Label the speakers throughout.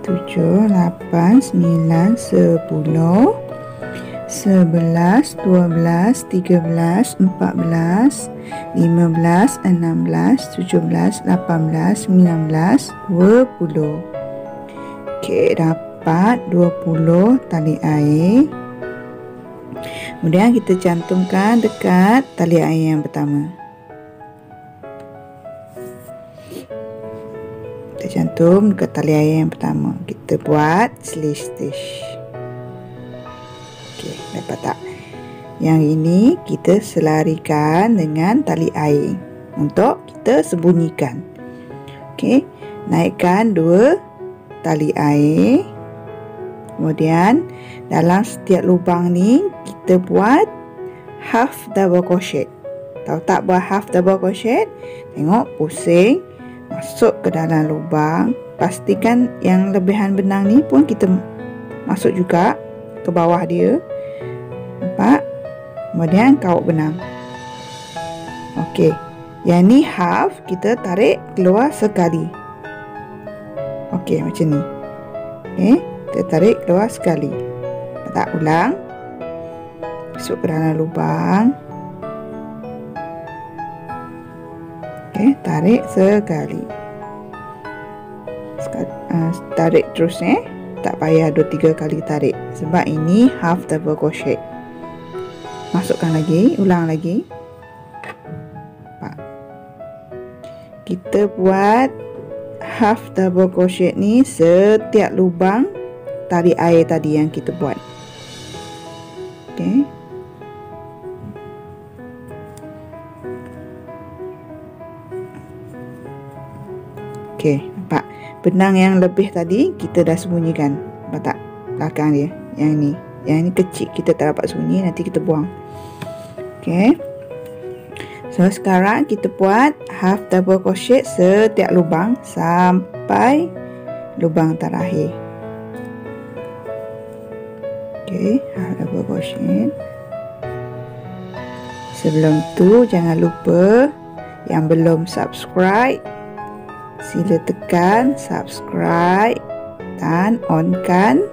Speaker 1: 7, 8, 9, 10, 11, 12, 13, 14, 15, 16, 17, 18, 19, 20. Okey, dapat 20 tali air. Kemudian kita cantumkan dekat tali air yang pertama. Kita cantum dekat tali air yang pertama. Kita buat slip stitch. Okey, dapat tak? Yang ini kita selarikan dengan tali air untuk kita sembunyikan. Okey, naikkan 2 tali air. Kemudian dalam setiap lubang ni kita buat half double crochet. Tahu tak buat half double crochet? Tengok, pusing, masuk ke dalam lubang. Pastikan yang lebihan benang ni pun kita masuk juga ke bawah dia. Nampak? Kemudian kaut benang. Okey, yang ni half, kita tarik keluar sekali. Okey, macam ni. Okey, kita tarik keluar sekali. Tak ulang. Masuk ke dalam lubang. Okey, tarik sekali. Tarik terus tak payah 2-3 kali tarik sebab ini half double crochet. Masukkan lagi, ulang lagi. Nampak? Kita buat half double crochet ni setiap lubang tali air tadi yang kita buat. Okey. Okey, nampak? Benang yang lebih tadi kita dah sembunyikan. Nampak tak? Belakang dia. Yang ni. Yang ni kecil, kita tak dapat sembunyi, nanti kita buang. Okey. So sekarang kita buat half double crochet setiap lubang sampai lubang terakhir. Okey, half double crochet. Sebelum tu jangan lupa yang belum subscribe, sila tekan subscribe dan onkan,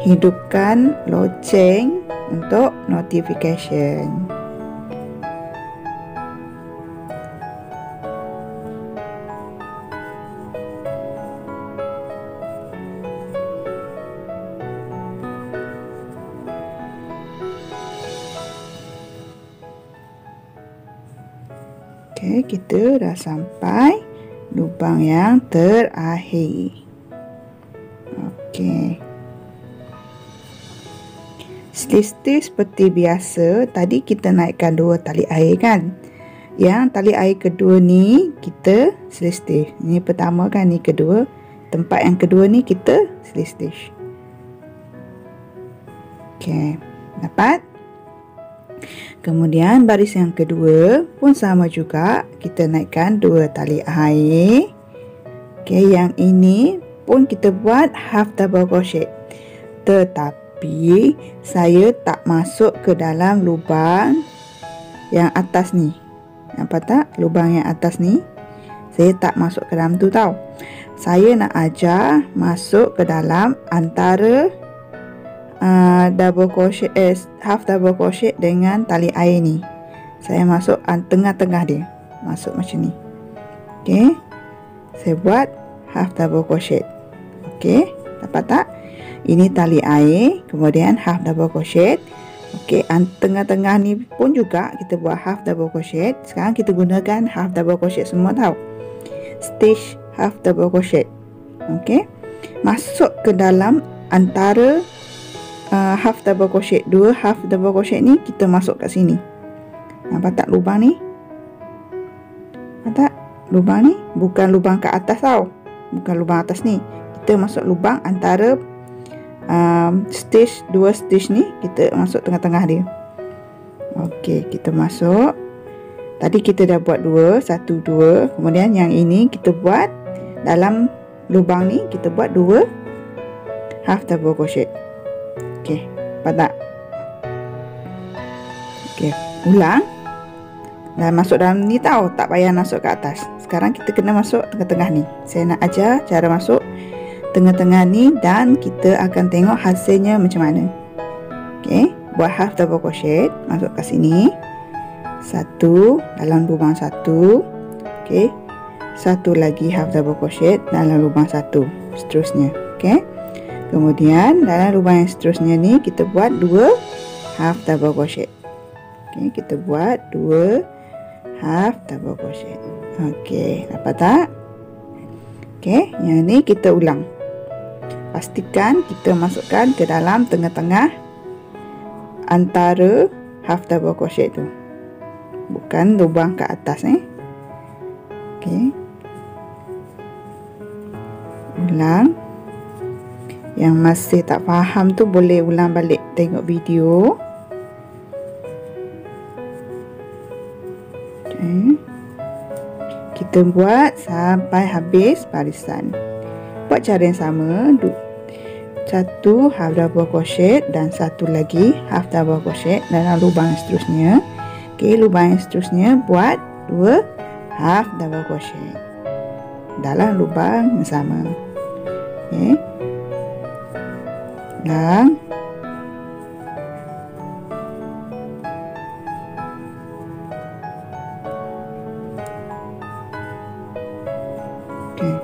Speaker 1: hidupkan loceng untuk notification. Okey, kita dah sampai lubang yang terakhir. Okey. Stitch seperti biasa, tadi kita naikkan 2 tali air kan. Yang tali air kedua ni kita slip stitch. Ni pertama kan, ni kedua. Tempat yang kedua ni kita slip stitch. Okey, dapat? Kemudian baris yang kedua pun sama juga, kita naikkan 2 tali air. Okey, yang ini pun kita buat half double crochet. Tetapi saya tak masuk ke dalam lubang yang atas ni. Nampak tak? Lubang yang atas ni saya tak masuk ke dalam tu tau. Saya nak ajar masuk ke dalam antara double crochet, half double crochet dengan tali air ni. Saya masuk tengah-tengah dia. Masuk macam ni. Okey. Saya buat half double crochet. Okey, dapat tak? Ini tali air, kemudian half double crochet. Okey, tengah-tengah ni pun juga kita buat half double crochet. Sekarang kita gunakan half double crochet semua tau. Stitch half double crochet. Okey. Masuk ke dalam antara half double crochet. 2 half double crochet ni kita masuk kat sini. Nampak tak lubang ni? Nampak tak? Lubang ni bukan lubang kat atas tau. Bukan lubang atas ni. Kita masuk lubang antara stitch, 2 stitch ni kita masuk tengah-tengah dia. Okey, kita masuk. Tadi kita dah buat 2, 1, 2. Kemudian yang ini kita buat dalam lubang ni, kita buat 2 half double crochet. Okey, nampak tak? Okey, ulang. Dah masuk dalam ni tau, tak payah masuk ke atas. Sekarang kita kena masuk tengah-tengah ni. Saya nak ajar cara masuk tengah-tengah ni dan kita akan tengok hasilnya macam mana. Okey, buat half double crochet, masuk kat sini. 1 dalam lubang 1. Okey. 1 lagi half double crochet dalam lubang 1. Seterusnya. Okey. Kemudian dalam lubang yang seterusnya ni kita buat 2 half double crochet. Okey, kita buat 2 half double crochet. Okey, dapat tak? Okey, yang ni kita ulang. Pastikan kita masukkan ke dalam tengah-tengah antara half double crochet tu. Bukan lubang ke atas Okey. Ulang. Yang masih tak faham tu boleh ulang balik tengok video. Okey. Kita buat sampai habis barisan. Buat cara yang sama. 1 half double crochet dan 1 lagi half double crochet dalam lubang yang seterusnya. Okey, lubang yang seterusnya buat 2 half double crochet dalam lubang yang sama. Okey. Ulang. Okey.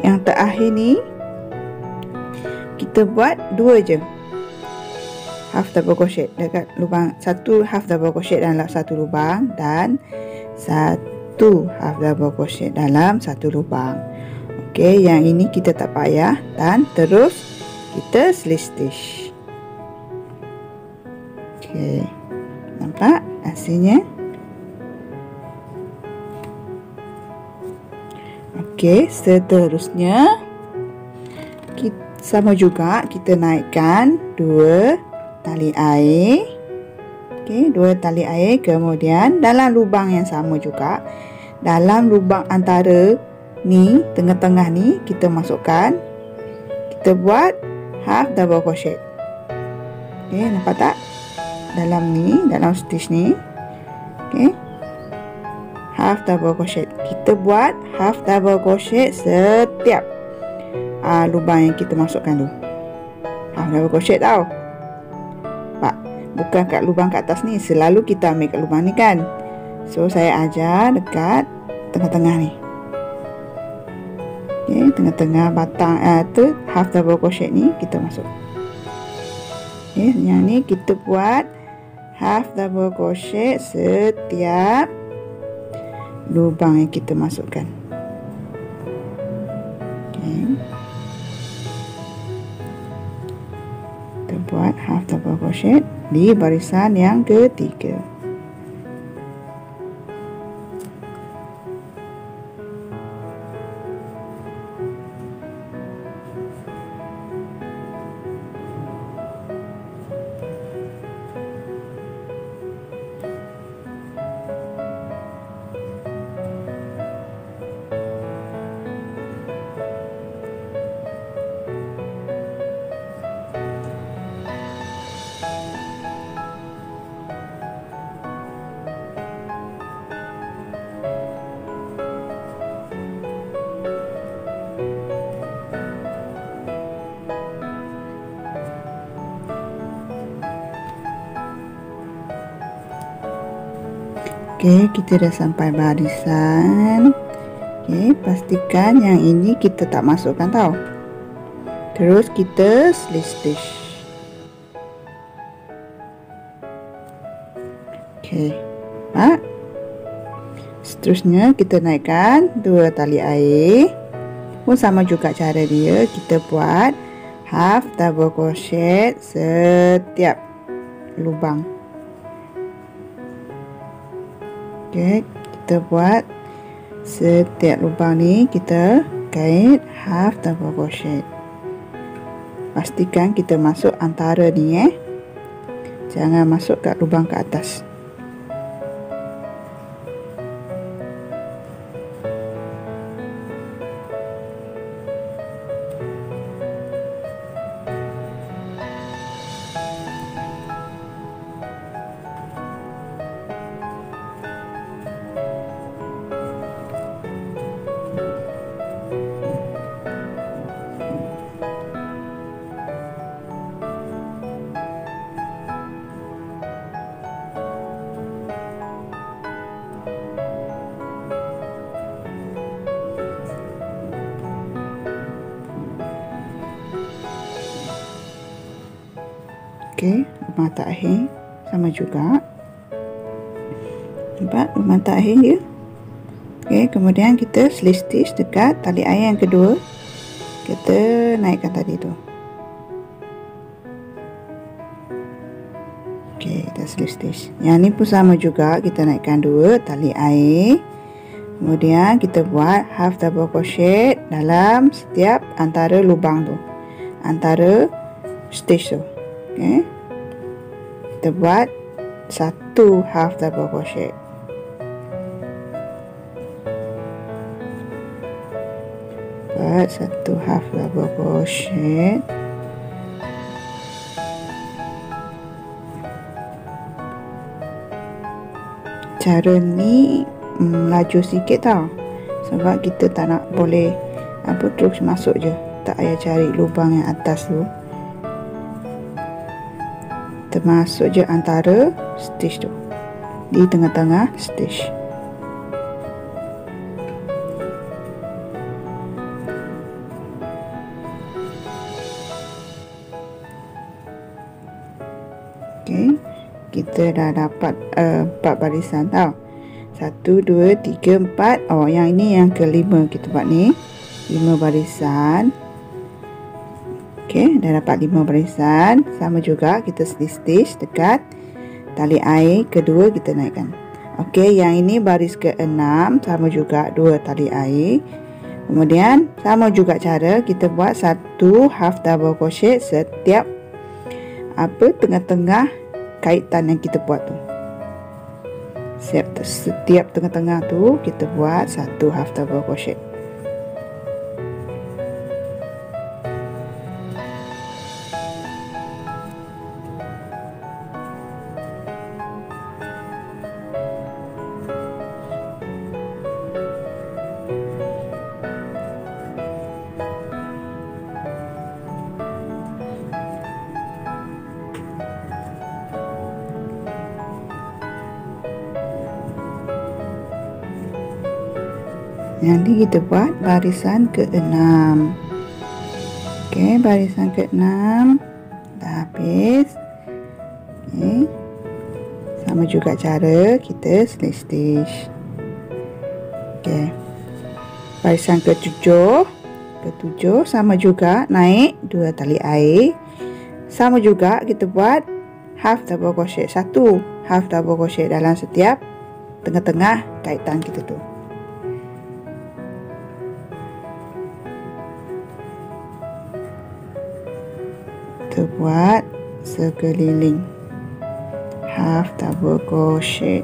Speaker 1: Yang terakhir ni kita buat 2 je half double crochet dekat lubang 1 half double crochet dalam 1 lubang dan 1 half double crochet dalam 1 lubang. Okey, yang ini kita tak payah dan terus kita slip stitch. Okey, nampak hasilnya? Okey, seterusnya sama juga kita naikkan 2 tali air. Okey, 2 tali air. Kemudian dalam lubang yang sama juga, dalam lubang antara ni, tengah-tengah ni kita masukkan, kita buat half double crochet. Okey, nampak tak? Dalam ni, dalam stitch ni. Okey. Half double crochet. Kita buat half double crochet setiap lubang yang kita masukkan tu. Half double crochet tau. Pak, bukan kat lubang kat atas ni, selalu kita ambil kat lubang ni kan. So saya ajar dekat tengah-tengah ni. Okey, tengah-tengah batang tu half double crochet ni kita masuk. Okey, yang ni kita buat half double crochet setiap lubang yang kita masukkan. Okay. Kita buat half double crochet di barisan yang ketiga. Oke, kita dah sampai barisan. Oke, pastikan yang ini kita tak masukkan tau. Terus kita slip stitch. Oke, seterusnya kita naikkan 2 tali air. Pun sama juga cara dia, kita buat half double crochet setiap lubang. Oke, kita buat setiap lubang ni kita kait half double crochet. Pastikan kita masuk antara ni jangan masuk kat lubang ke atas. Okey, lubang terakhir sama juga. Nampak lubang terakhir dia. Okey, kemudian kita slip stitch dekat tali air yang kedua. Kita naikkan tadi tu. Okey, kita slip stitch. Yang ni pun sama juga, kita naikkan 2 tali air. Kemudian kita buat half double crochet dalam setiap antara lubang tu. Antara stitch tu. Okay. Kita buat 1 half double crochet. Buat 1 half double crochet. Cara ni laju sikit tau, sebab kita tak nak boleh terus masuk je, tak payah cari lubang yang atas tu. Termasuk je antara stitch tu, di tengah-tengah stitch. Okey, kita dah dapat 4 barisan tau. 1, 2, 3, 4. Oh, yang ini yang kelima kita buat ni. 5 barisan. Okey, dah dapat 5 barisan. Sama juga kita slip stitch dekat tali air kedua, kita naikkan. Okey, yang ini baris ke-6, sama juga 2 tali air. Kemudian sama juga cara kita buat 1 half double crochet setiap tengah-tengah kaitan yang kita buat tu. Setiap tengah-tengah tu kita buat 1 half double crochet. Yang ni kita buat barisan ke-6. Okey, barisan ke-6 dah habis. Okey, sama juga cara kita slip stitch. Barisan ke-7 sama juga, naik 2 tali air. Sama juga kita buat half double crochet, 1 half double crochet dalam setiap tengah-tengah kaitan kita tu. Kita buat sekeliling half double crochet.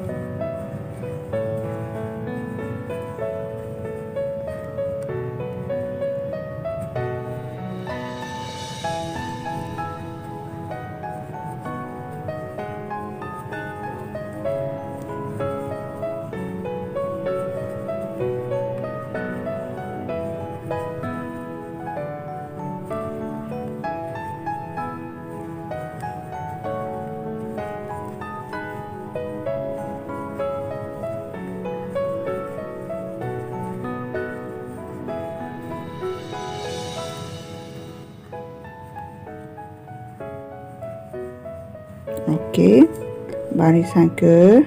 Speaker 1: Okey, barisan ke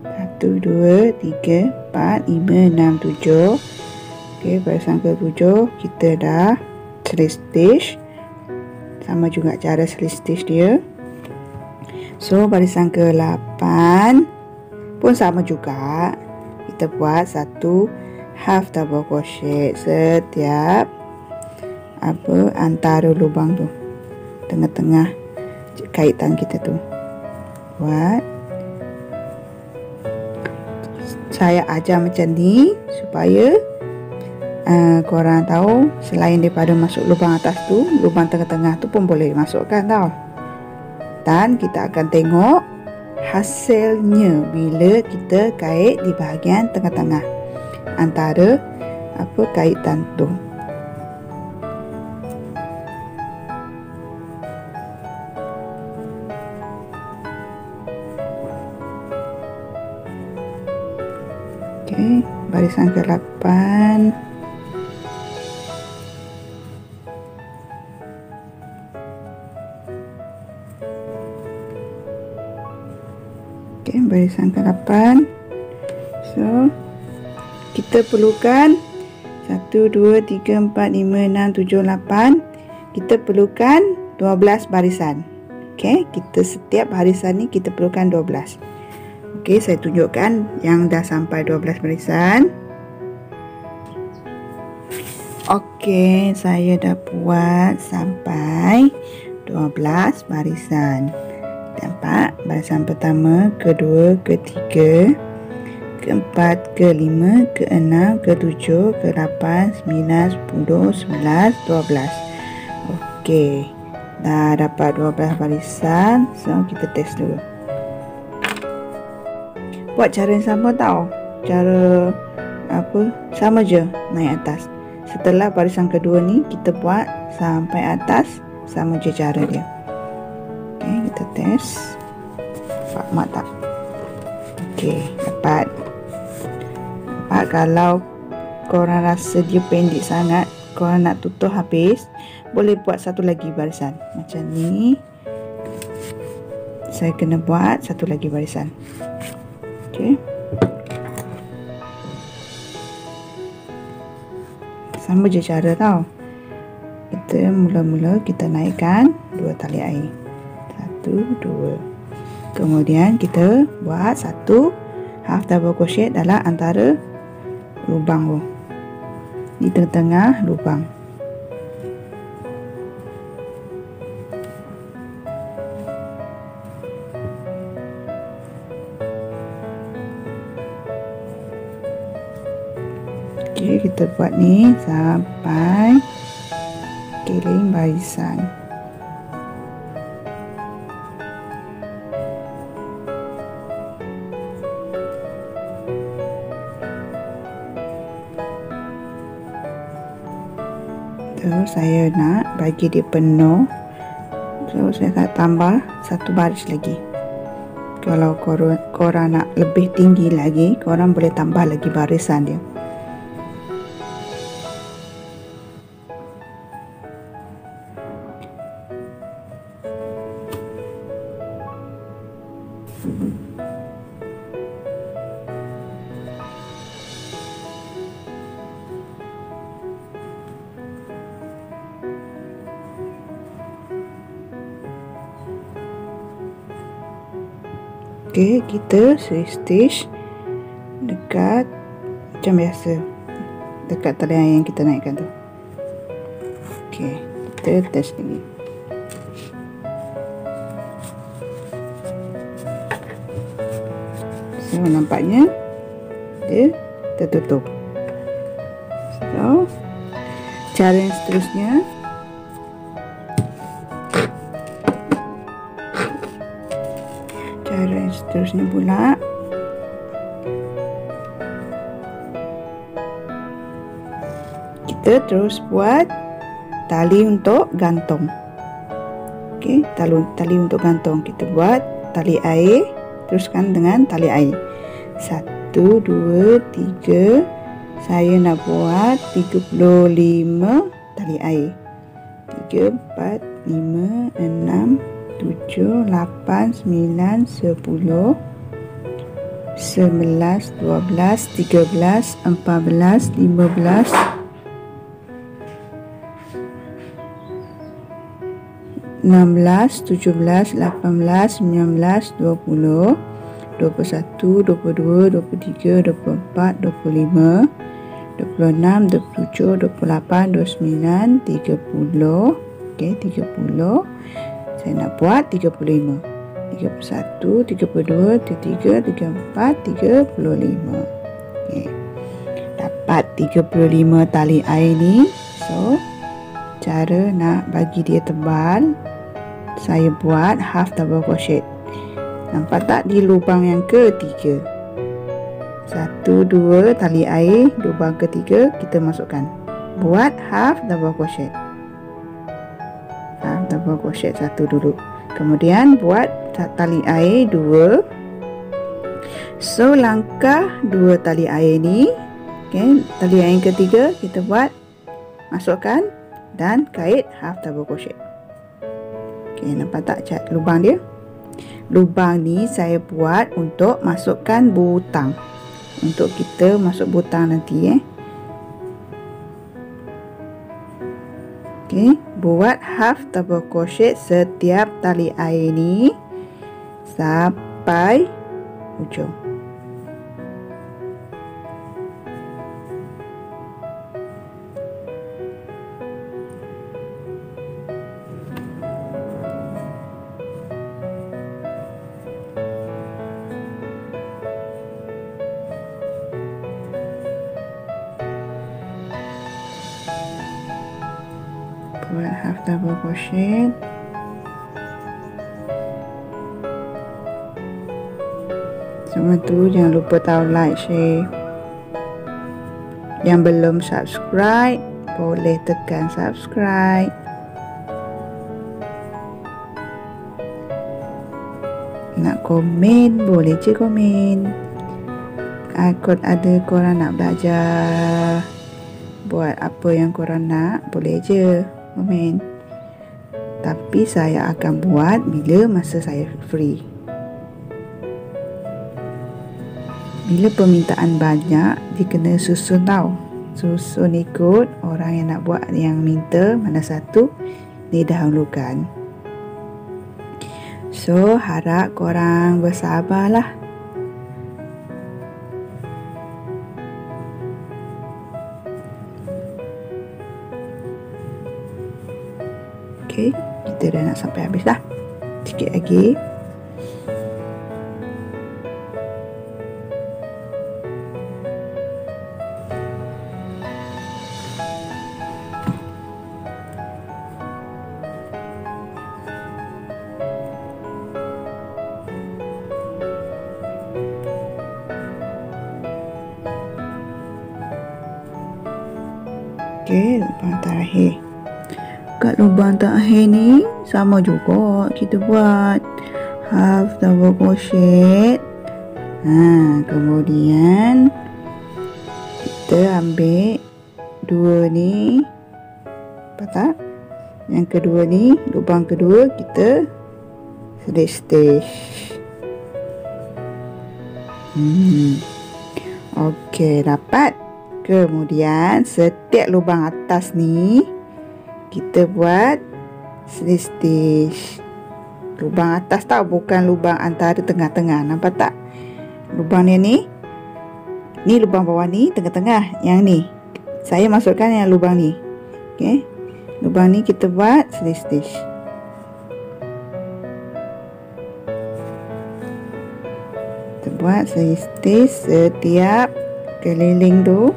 Speaker 1: 1 2 3 4 5 6 7. Okey, barisan ke-7 kita dah slip stitch. Sama juga cara slip stitch dia. So barisan ke-8 pun sama juga. Kita buat 1 half double crochet setiap antara lubang tu, tengah-tengah kaitan kita tu. Buat. Saya ajar macam ni supaya korang tahu, selain daripada masuk lubang atas tu, lubang tengah-tengah tu pun boleh masukkan tau. Dan kita akan tengok hasilnya bila kita kait di bahagian tengah-tengah antara kaitan tu. Okey, barisan ke-8. Okey, barisan ke-8. So, kita perlukan 1 2 3 4 5 6 7 8. Kita perlukan 12 barisan. Okey, kita setiap barisan ni kita perlukan 12. Okey, saya tunjukkan yang dah sampai 12 barisan. Okey, saya dah buat sampai 12 barisan. Nampak? Barisan pertama, kedua, ketiga, keempat, kelima, keenam, ketujuh, ke-8, 9, 10, 11, 12. Okey, dah dapat 12 barisan. So, kita test dulu. Buat cara yang sama tau. Cara sama je naik atas. Setelah barisan kedua ni kita buat sampai atas, sama je cara dia. Okey, kita test. Nampak mak tak? Okey, dapat. Nampak, kalau korang rasa dia pendek sangat, korang nak tutup habis, boleh buat satu lagi barisan. Macam ni. Saya kena buat satu lagi barisan. Okey. Sama je cara tau. Kita mula-mula kita naikkan 2 tali air. 1 2. Kemudian kita buat 1 half double crochet dalam antara lubang tu. Di tengah-tengah lubang. Okey, kita buat ni sampai keliling barisan. So, saya nak bagi dia penuh. So, saya nak tambah satu baris lagi. Kalau korang nak lebih tinggi lagi, korang boleh tambah lagi barisan dia. Okey, kita stitch dekat macam biasa, dekat tali yang kita naikkan tu. Okey, kita attach lagi. So nampaknya dia tertutup. So cara yang seterusnya, pula kita terus buat tali untuk gantung. Okey, tali untuk gantung kita buat tali air, teruskan dengan tali air. 1 2 3, saya nak buat 35 tali air. 3 4 5 6 7 8 9 10 11 12 13 14 15 16 17 18 19 20 21 22 23 24 25 26 27 28 29 30. Okey, 30. Saya nak buat 35. 31 32 33 34 35. Okey, dapat 35 tali air ni. So cara nak bagi dia tebal, saya buat half double crochet. Nampak tak di lubang yang ketiga? 1 2 tali air, lubang ketiga kita masukkan. Buat half double crochet. Half double crochet satu dulu. Kemudian buat tali air 2. So langkah 2 tali air ni, okay, tali air yang ketiga kita buat, masukkan dan kait half double crochet. Okay, nampak tak cat lubang dia? Lubang ni saya buat untuk masukkan butang, untuk kita masuk butang nanti. Okay, buat half double crochet setiap tali air ni sampai ujung. Buat half double crochet. Semua tu jangan lupa tahu like, share. Yang belum subscribe boleh tekan subscribe. Nak komen boleh je komen. Akut ada korang nak belajar buat apa yang korang nak, boleh je komen. Tapi saya akan buat bila masa saya free. Bila permintaan banyak, dia kena susun tau. Susun ikut orang yang nak buat, yang minta mana satu didahulukan. So harap korang bersabarlah. Okay, kita dah nak sampai habis dah. Sikit lagi. Okay, lubang terakhir. Kat lubang terakhir ni sama juga kita buat half double crochet. Kemudian kita ambil dua ni, apa tak? Yang kedua ni, lubang kedua kita stitch. Okey, dapat. Kemudian setiap lubang atas ni kita buat stitch. Lubang atas tau, bukan lubang antara tengah-tengah. Nampak tak? Lubang ni lubang bawah ni, tengah-tengah. Yang ni saya masukkan yang lubang ni. Okey. Lubang ni kita buat slip stitch. Kita buat slip stitch setiap keliling tu.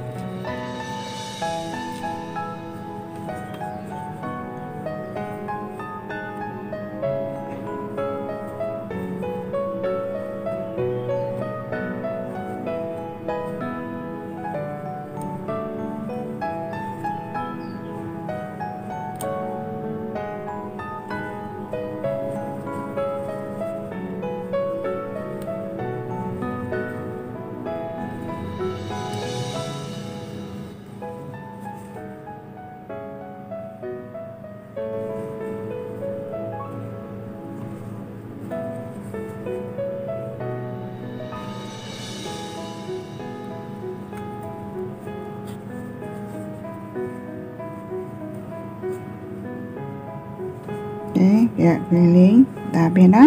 Speaker 1: Okey, gerak keliling. Dah habis dah.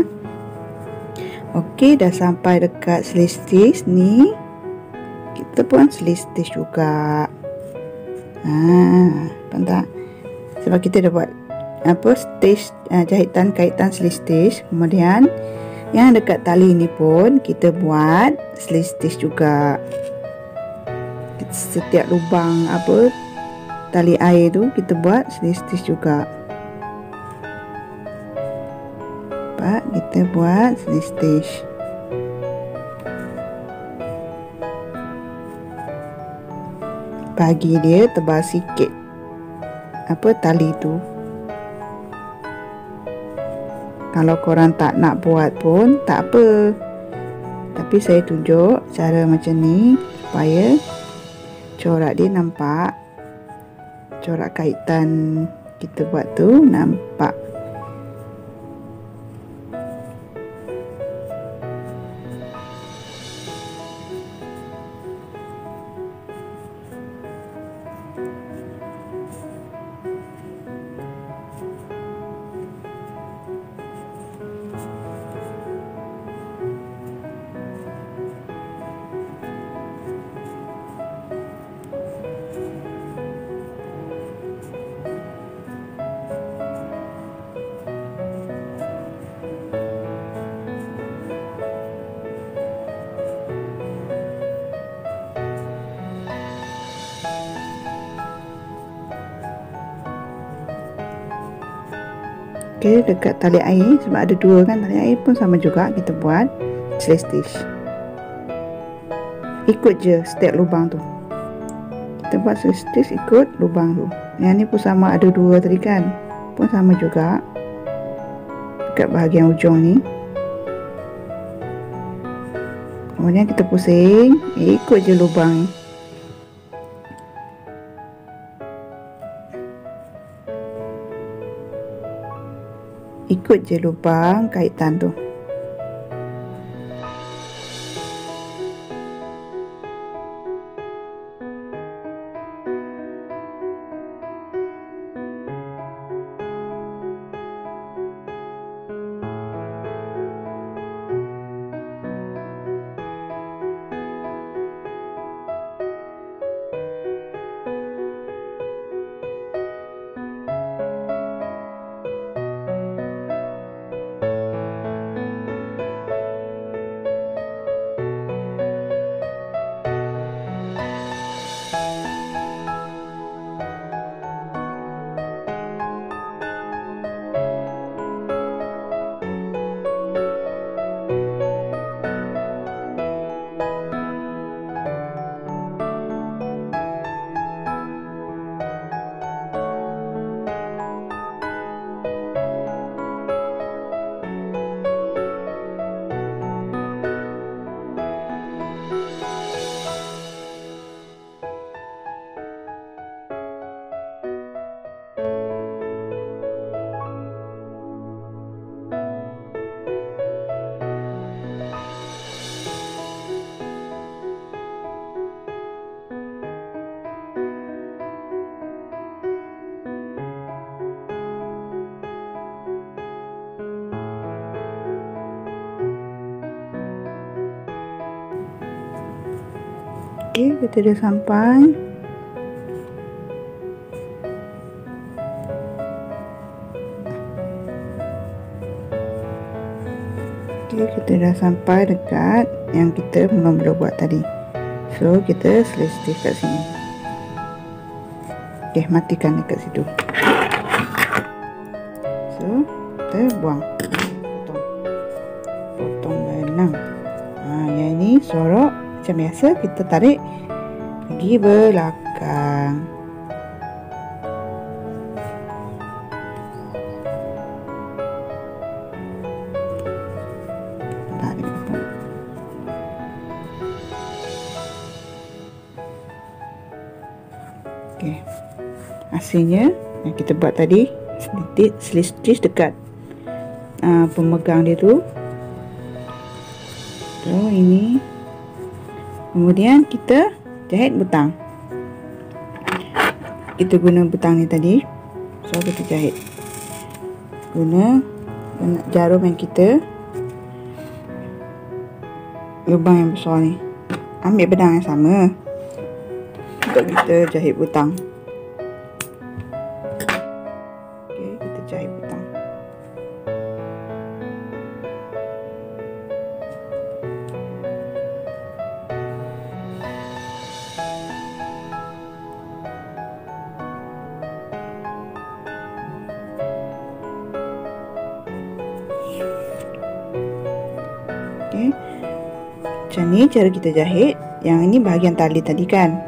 Speaker 1: Okey, dah sampai dekat slip stitch ni. Kita pun slip stitch juga. Nampak tak? Sebab kita dah buat stitch jahitan kaitan slip stitch. Kemudian yang dekat tali ni pun kita buat slip stitch juga. Setiap lubang tali air tu kita buat slip stitch juga. Kita buat slip stitch. Bagi dia tebal sikit tali tu. Kalau korang tak nak buat pun tak apa, tapi saya tunjuk cara macam ni supaya corak dia nampak, corak kaitan kita buat tu nampak. Okey, dekat tali air, sebab ada dua kan tali air pun sama juga, kita buat slip stitch. Ikut je setiap lubang tu. Kita buat slip stitch ikut lubang tu. Yang ni pun sama, ada dua tadi kan, pun sama juga dekat bahagian ujung ni. Kemudian kita pusing, ikut je lubang ni. Ikut je lubang kaitan tu. Okey, kita dah sampai. Okey, kita dah sampai dekat yang kita mula-mula buat tadi. So, kita selesai kat sini. Okey, matikan dekat situ. So, kita buang. Potong benang. Yang ini sorok macam biasa, kita tarik pergi belakang. Okey. Hasilnya yang kita buat tadi, slit-stitch dekat pemegang dia tu. So, ini. Kemudian kita jahit butang. Kita guna butang ni tadi. So, kita jahit. Guna jarum yang kita lubang yang besar ni. Ambil benang yang sama untuk kita jahit butang. Okey, kita jahit butang. Okey. Macam ni cara kita jahit. Yang ini bahagian tali tadi kan.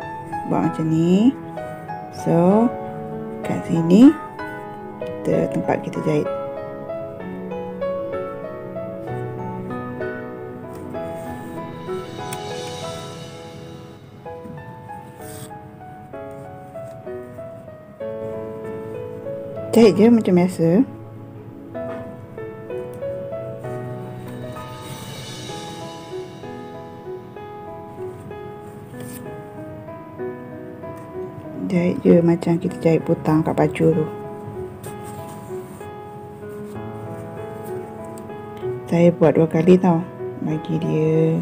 Speaker 1: Buat macam ni. So, kat sini kita tempat kita jahit. Jahit je macam biasa. Jahit je macam kita jahit butang kat baju tu. Saya buat 2 kali tau, bagi dia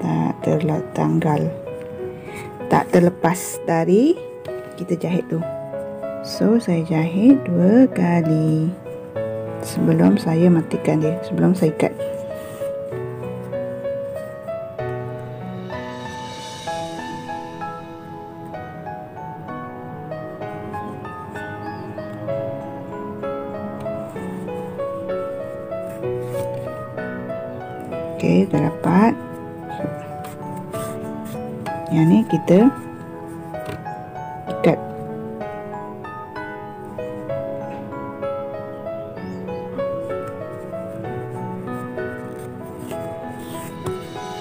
Speaker 1: tak tertanggal, tak terlepas dari kita jahit tu. So, saya jahit 2 kali sebelum saya matikan dia, sebelum saya ikat. Okey, dah dapat. Yang ni kita ikat.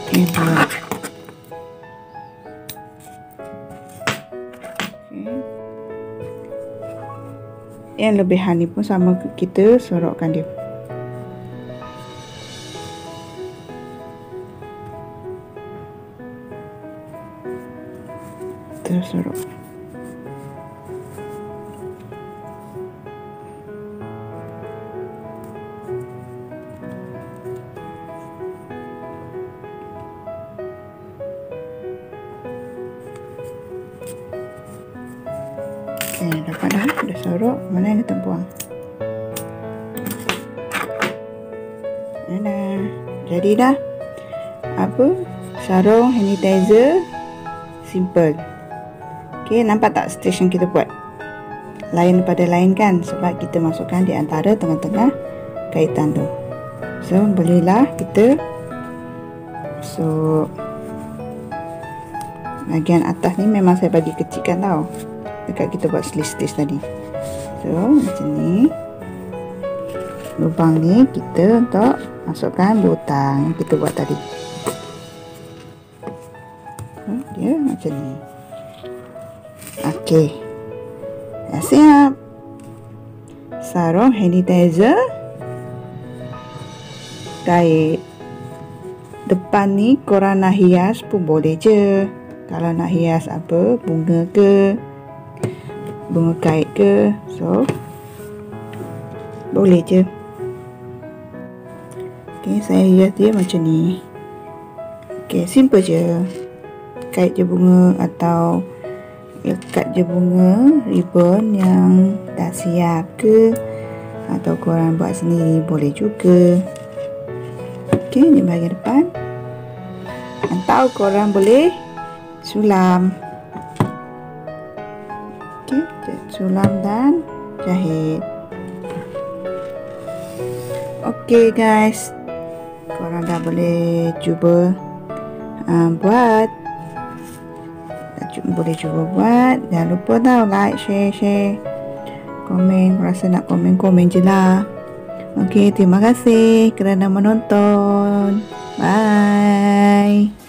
Speaker 1: Okey, buat. Okey. Yang lebihan ni pun sama, kita sorokkan dia. Sorok. Okey, dapat dah. Dah sorok. Mana yang kita buang? Dah. Jadi dah. Apa? Sarung sanitizer simple. Okey, nampak tak stitch yang kita buat? Lain daripada lain kan? Sebab kita masukkan di antara tengah-tengah kaitan tu. So, bolehlah kita masuk. Bahagian atas ni memang saya bagi kecilkan tau, dekat kita buat stitch tadi. So, macam ni. Lubang ni kita untuk masukkan butang yang kita buat tadi. So, dia macam ni. Okey, dah siap. Sarung sanitizer kait. Depan ni korang nak hias pun boleh je. Kalau nak hias apa, bunga ke, bunga kait ke, so boleh je. Okey, saya hias dia macam ni. Okey, simple je. kait je bunga atau lekat je bunga ribbon yang dah siap ke, atau korang buat sendiri boleh juga. Okey, ni bahagian depan. Atau korang boleh sulam. Okey, sulam dan jahit. Okey guys, korang dah boleh cuba buat. Boleh cuba buat. Jangan lupa tau like, share, komen. Rasa nak komen je lah. Okey, terima kasih kerana menonton. Bye.